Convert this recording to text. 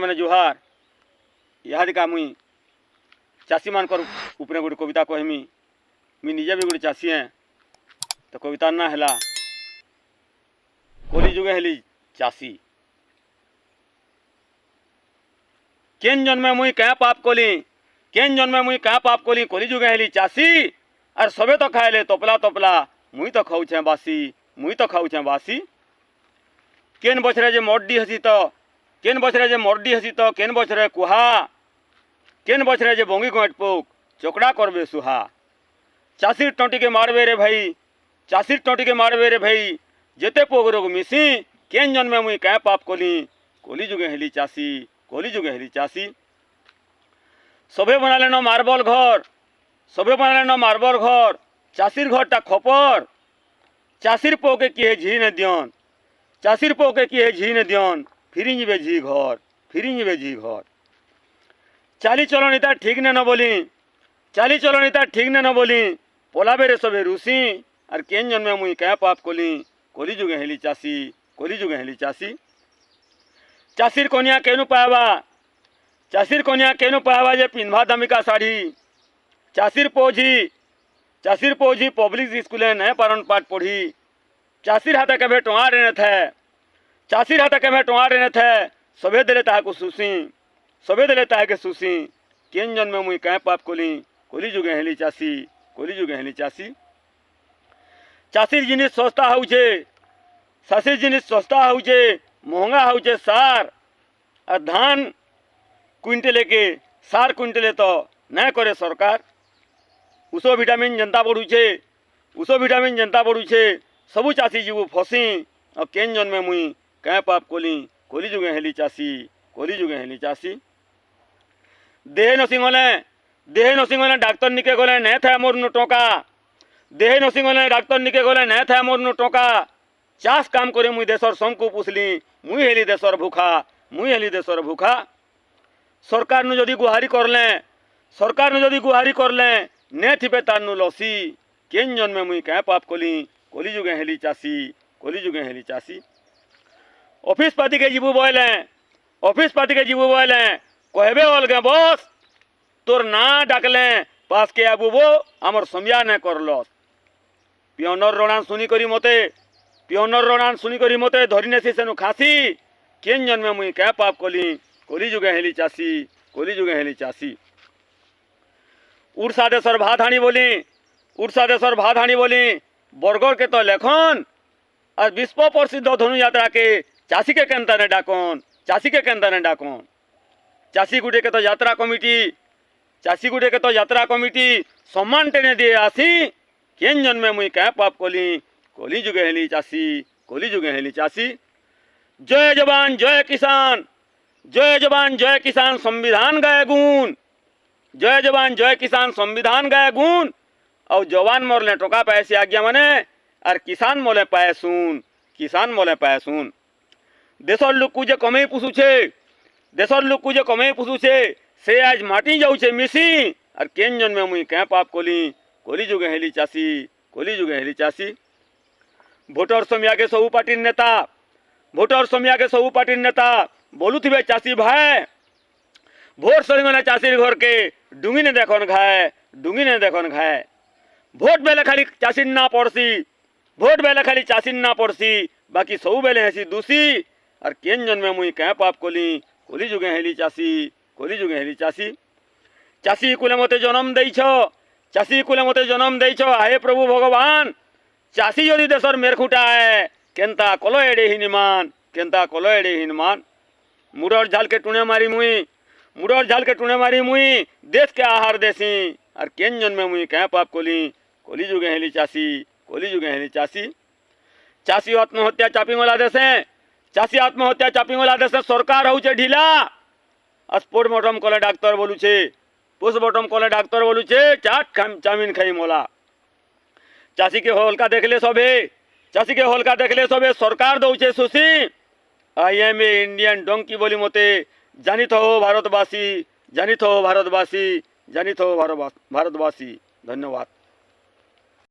मैंने जुहार इहादिका मुई चाषी मानकर उपरे गोटे कविता कहमी। मुई निजे भी गोटे चाषी है तो कविता ना है कली जुगे हेली चाषी। केन जन्मे मुई क्या पाप कली, केन जन्मे मुई क्या पाप कली, कली जुगे हेली चाषी। और सबे तो खाएले तपला तपला, मुई तो खाऊे बासी, मुई तो खाऊे बासी। केन बछरे जे मर्डी हसी तो, केन बछरे जे मर्डी हसी तो, केन बछरे कुहा, केन बछरे जे बंगी गोट पोक चोकड़ा करबे सुहा। चाषीर टंटी के मारबे रे भाई, चाषीर टंटी के मारबे रे भाई, जेते पोग रोग मिसी। केन जन्मे मुई क्या पाप कली, कली जुगे हेली चाषी, कली जुगे हेली चाषी। सबे बनाले न मार्बल घर, सबे बनाले न मार्बल घर, चाषीर घरटा खपर। चाषीर पोके किए झी ने दियन, चाषीर पोके किए झी ने दियन, फिरी जीवे झी घर, फिरी जीवे झी घर। चाली चलनीता ठीक ने न बोली, चाली चलनीता ठीक ने न बोली, पलाबे रे सबे रुसी। और केन जन्मे मुई क्या पाप कली, कली जुगे हेली चाषी, कली जुगे हेली चाषी। चाषीर कन्या केनु पावा, चाषीर कन्या केनु पावा जे पिंधवा दामिका साड़ी। चाषीर पोझी, चाषीर पोझी पब्लिक स्कूले नहीं पारन पाठ पढ़ी। चाषीर हाथे केबे टोआ रे न थे, चाषीर हाथे केबे टोआ रे न थे, सबे देले ताहाको सुसी, सबे देले ताहाके सुसी। केन जन्मे मुई क्या पाप कली, कली जुगे हेली चाषी, कली जुगे हेली चाषी। चाषीर जिनिस सस्ता होउछे, चाषीर जिनिस सस्ता होउछे, महंगा होउछे सार। और धान क्विंटले के सार क्विंटले तो नहीं करे सरकार। उसो विटामिन जनता बढ़ुछे, उसो विटामिन जनता बढ़ुछे, सबू चाषी जीव फसी। और केन जन्मे मुई क्या पाप कली, कली जुगे हेली चाषी, कली जुगे हेली चाषी। देहे नसिंगले, देहे नसिंगले डाक्तर निके गले नहीं था मोर नु टोका, देहे नसिंगले डाक्तर निके गले नहीं था मोर नु टोका। चाष काम करे मुई देशर संकु पुछली, मुई हेली देशर भूखा, मुई हेली देशर भूखा। सरकार नु जदि गुहारी करले, सरकार नु जदि गुहारी करले ने थिबे तार नु लसी। केन जन्मे मुई क्या पाप कली, कली जुगे हेली चाषी, कली जुगे हेली चाषी। ऑफिस पाती के जीवु बोले, ऑफिस पाती के जीवु बोले, कहबे अलगे बस तोर ना डाकले पास के आबू बो आमर समया ने करलस। पियोनर रणान सुनी करी मते, पियोनर रणान सुनी करी मते धरी नेसी सेनु खासी। केन जन्मे मुई क्या पाप कली, कली जुगे हेली चाषी, कली जुगे हेली चाषी। उड़सा देशर भात हाणी बोली, उड़सा देशर भात हाणी बोली, बरगढ़ के तो लेखन। और विश्व प्रसिद्ध धनु यात्रा के चाषी के केनता ने डाकन, चाषी के केनता ने डाकन। चाषी गुटे के तो यात्रा कमिटी, चाषी गुटे के तो यात्रा कमिटी सम्मान टेने दिए आसी। केन जन्मे मुई क्या पाप कली, कली जुगे हेली चाषी, कली जुगे हेली चाषी। जय जवान जय किसान, जय जवान जय किसान संविधान गाय गुण, जय जवान जय किसान संविधान गाय गुण। और जवान मोरले टोका पाए से आज्ञा मने, और किसान मोले पाए सुन, किसान मोले पाए सुन। देशर लोक जे कमे पुषुछे, देशर लोक जे कमे पुषुछे, से आज माटी जाऊे मिसी। और केन जन्मे मुई क्या पाप कली, कली जुगे हेली चाषी, कली जुगे हेली चाषी। भोटर समिया के सबू पार्टी नेता, भोटर समिया के सबू पार्टी नेता बोलुथिबे चाषी भाई, भोट सरिंगने चाषीर घर के डुंगी ने देखन खाए, डुंगी ने देखन खाए। भोट बेले खाली चाषी ना पड़सी, भोट बेले खाली चाषी ना पड़सी, बाकी सबू बेले हेसी दूसी। और केन जन्मे मुई क्या पाप कली, कली जुगे हेली चाषी, कली जुगे हेली चाषी। चाषी कुले मते जन्म देइछ, चाषी कुले मते जन्म देइछ, हे प्रभु भगवान। चाषी यदि देशर मेरखुटा है केनता कलो एड़े हिनमान, केनता कलो एड़े हिनमान। मुडर झाल के टुणे मारी मुई, मुडर झाल के टुणे मारी मुई देश के आहार देसी। और केन जन्मे मुई क्या पाप कली, कली जुगे हेली चाषी, कली जुगे हेली चाषी। चाषी आत्महत्या चापिंगला देशे, चाषी आत्महत्या चापिंगला देशे सरकार होउछे ढिला। पोस्टमार्टम कले डाक्तर बोलुछे, पोस्टमार्टम कले डाक्तर बोलुछे चाट चाउमिन खाई मोला। चाषी के हल्का देखले सबे, चाषी के हल्का देखले सबे सरकार दौचे सुशी। I am a Indian donkey बोली मते जानी थो भारतवासी, जानी थो भारतवासी, जानी थो भारतवासी। धन्यवाद।